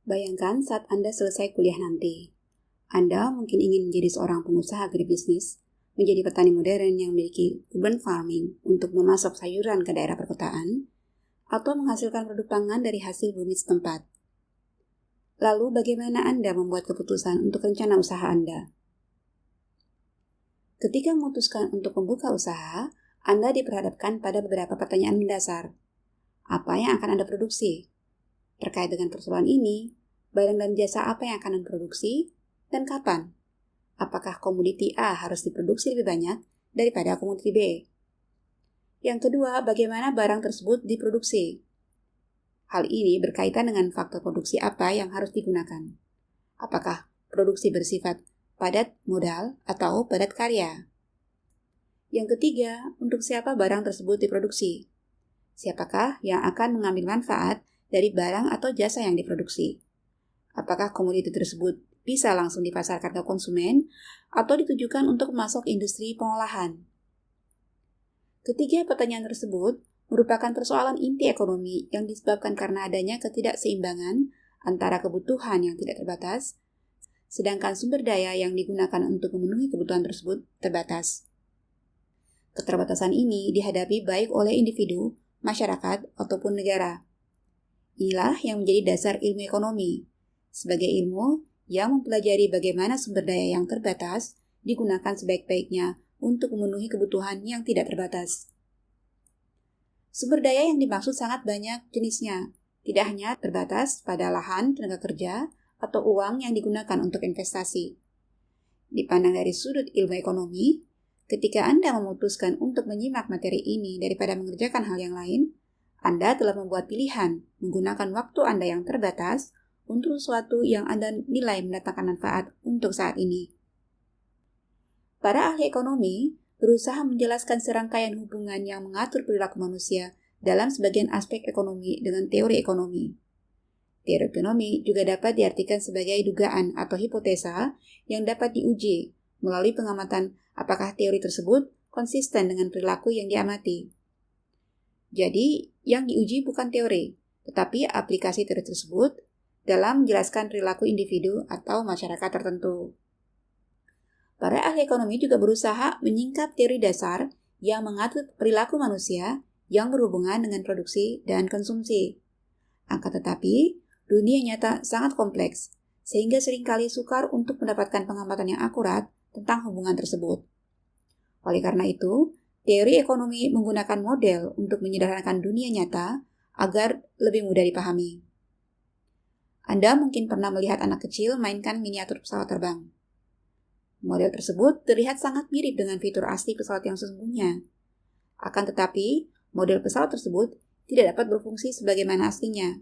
Bayangkan saat Anda selesai kuliah nanti. Anda mungkin ingin menjadi seorang pengusaha agribisnis, menjadi petani modern yang memiliki urban farming untuk memasok sayuran ke daerah perkotaan, atau menghasilkan produk pangan dari hasil bumi setempat. Lalu bagaimana Anda membuat keputusan untuk rencana usaha Anda? Ketika memutuskan untuk membuka usaha, Anda diperhadapkan pada beberapa pertanyaan mendasar. Apa yang akan Anda produksi? Terkait dengan persoalan ini, barang dan jasa apa yang akan Anda produksi dan kapan? Apakah komoditi A harus diproduksi lebih banyak daripada komoditi B? Yang kedua, bagaimana barang tersebut diproduksi? Hal ini berkaitan dengan faktor produksi apa yang harus digunakan. Apakah produksi bersifat padat modal atau padat karya? Yang ketiga, untuk siapa barang tersebut diproduksi? Siapakah yang akan mengambil manfaat dari barang atau jasa yang diproduksi? Apakah komoditi tersebut bisa langsung dipasarkan ke konsumen atau ditujukan untuk masuk industri pengolahan? Ketiga pertanyaan tersebut merupakan persoalan inti ekonomi yang disebabkan karena adanya ketidakseimbangan antara kebutuhan yang tidak terbatas, sedangkan sumber daya yang digunakan untuk memenuhi kebutuhan tersebut terbatas. Keterbatasan ini dihadapi baik oleh individu, masyarakat, ataupun negara. Inilah yang menjadi dasar ilmu ekonomi, sebagai ilmu yang mempelajari bagaimana sumber daya yang terbatas digunakan sebaik-baiknya untuk memenuhi kebutuhan yang tidak terbatas. Sumber daya yang dimaksud sangat banyak jenisnya, tidak hanya terbatas pada lahan, tenaga kerja, atau uang yang digunakan untuk investasi. Dipandang dari sudut ilmu ekonomi, ketika Anda memutuskan untuk menyimak materi ini daripada mengerjakan hal yang lain, Anda telah membuat pilihan menggunakan waktu Anda yang terbatas untuk sesuatu yang Anda nilai mendatangkan manfaat untuk saat ini. Para ahli ekonomi berusaha menjelaskan serangkaian hubungan yang mengatur perilaku manusia dalam sebagian aspek ekonomi dengan teori ekonomi. Teori ekonomi juga dapat diartikan sebagai dugaan atau hipotesa yang dapat diuji melalui pengamatan apakah teori tersebut konsisten dengan perilaku yang diamati. Jadi, yang diuji bukan teori, tetapi aplikasi teori tersebut dalam menjelaskan perilaku individu atau masyarakat tertentu. Para ahli ekonomi juga berusaha menyingkap teori dasar yang mengatur perilaku manusia yang berhubungan dengan produksi dan konsumsi. Akan tetapi, dunia nyata sangat kompleks, sehingga seringkali sukar untuk mendapatkan pengamatan yang akurat tentang hubungan tersebut. Oleh karena itu, teori ekonomi menggunakan model untuk menyederhanakan dunia nyata agar lebih mudah dipahami. Anda mungkin pernah melihat anak kecil mainkan miniatur pesawat terbang. Model tersebut terlihat sangat mirip dengan fitur asli pesawat yang sesungguhnya. Akan tetapi, model pesawat tersebut tidak dapat berfungsi sebagaimana aslinya.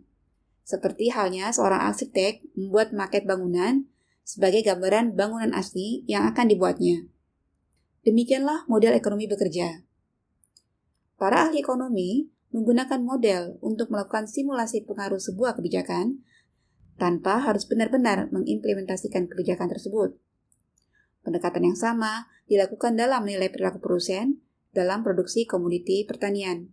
Seperti halnya seorang arsitek membuat maket bangunan sebagai gambaran bangunan asli yang akan dibuatnya. Demikianlah model ekonomi bekerja. Para ahli ekonomi menggunakan model untuk melakukan simulasi pengaruh sebuah kebijakan tanpa harus benar-benar mengimplementasikan kebijakan tersebut. Pendekatan yang sama dilakukan dalam menilai perilaku produsen dalam produksi komoditi pertanian.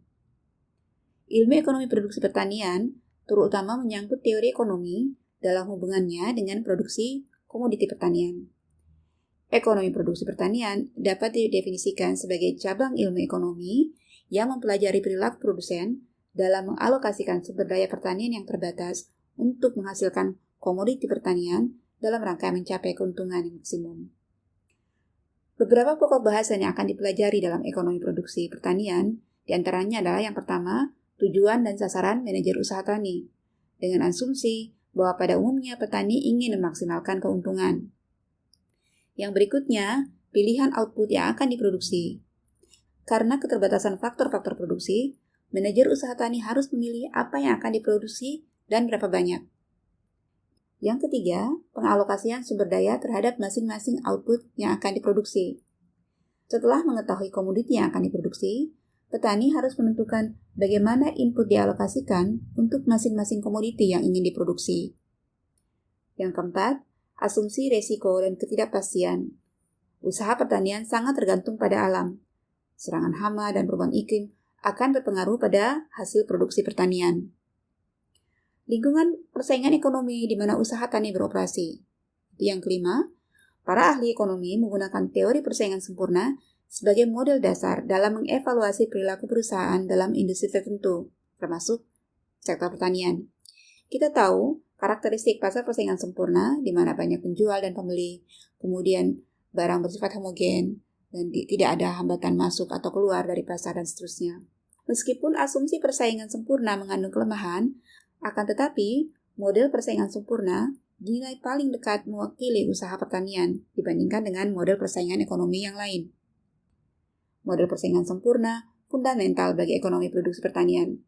Ilmu ekonomi produksi pertanian terutama menyangkut teori ekonomi dalam hubungannya dengan produksi komoditi pertanian. Ekonomi produksi pertanian dapat didefinisikan sebagai cabang ilmu ekonomi yang mempelajari perilaku produsen dalam mengalokasikan sumber daya pertanian yang terbatas untuk menghasilkan komoditi pertanian dalam rangka mencapai keuntungan yang maksimum. Beberapa pokok bahasan yang akan dipelajari dalam ekonomi produksi pertanian diantaranya adalah yang pertama, tujuan dan sasaran manajer usaha tani, dengan asumsi bahwa pada umumnya petani ingin memaksimalkan keuntungan. Yang berikutnya, pilihan output yang akan diproduksi. Karena keterbatasan faktor-faktor produksi, manajer usaha tani harus memilih apa yang akan diproduksi dan berapa banyak. Yang ketiga, pengalokasian sumber daya terhadap masing-masing output yang akan diproduksi. Setelah mengetahui komoditi yang akan diproduksi, petani harus menentukan bagaimana input dialokasikan untuk masing-masing komoditi yang ingin diproduksi. Yang keempat, asumsi resiko dan ketidakpastian. Usaha pertanian sangat tergantung pada alam. Serangan hama dan perubahan iklim akan berpengaruh pada hasil produksi pertanian. Lingkungan persaingan ekonomi di mana usaha tani beroperasi. Yang kelima, para ahli ekonomi menggunakan teori persaingan sempurna sebagai model dasar dalam mengevaluasi perilaku perusahaan dalam industri tertentu, termasuk sektor pertanian. Kita tahu karakteristik pasar persaingan sempurna di mana banyak penjual dan pembeli, kemudian barang bersifat homogen, dan tidak ada hambatan masuk atau keluar dari pasar dan seterusnya. Meskipun asumsi persaingan sempurna mengandung kelemahan, akan tetapi model persaingan sempurna dinilai paling dekat mewakili usaha pertanian dibandingkan dengan model persaingan ekonomi yang lain. Model persaingan sempurna fundamental bagi ekonomi produksi pertanian.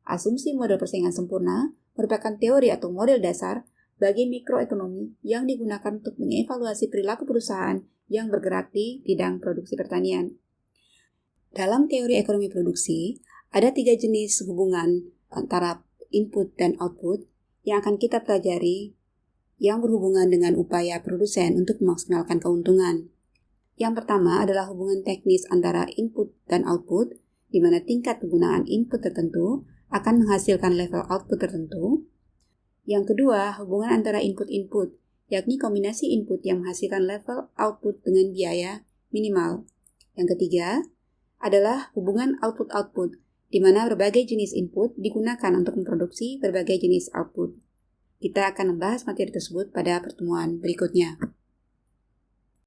Asumsi model persaingan sempurna merupakan teori atau model dasar bagi mikroekonomi yang digunakan untuk mengevaluasi perilaku perusahaan yang bergerak di bidang produksi pertanian. Dalam teori ekonomi produksi, ada 3 jenis hubungan antara input dan output yang akan kita pelajari yang berhubungan dengan upaya produsen untuk memaksimalkan keuntungan. Yang pertama adalah hubungan teknis antara input dan output, di mana tingkat penggunaan input tertentu akan menghasilkan level output tertentu. Yang kedua, hubungan antara input-input, yakni kombinasi input yang menghasilkan level output dengan biaya minimal. Yang ketiga adalah hubungan output-output, di mana berbagai jenis input digunakan untuk memproduksi berbagai jenis output. Kita akan membahas materi tersebut pada pertemuan berikutnya.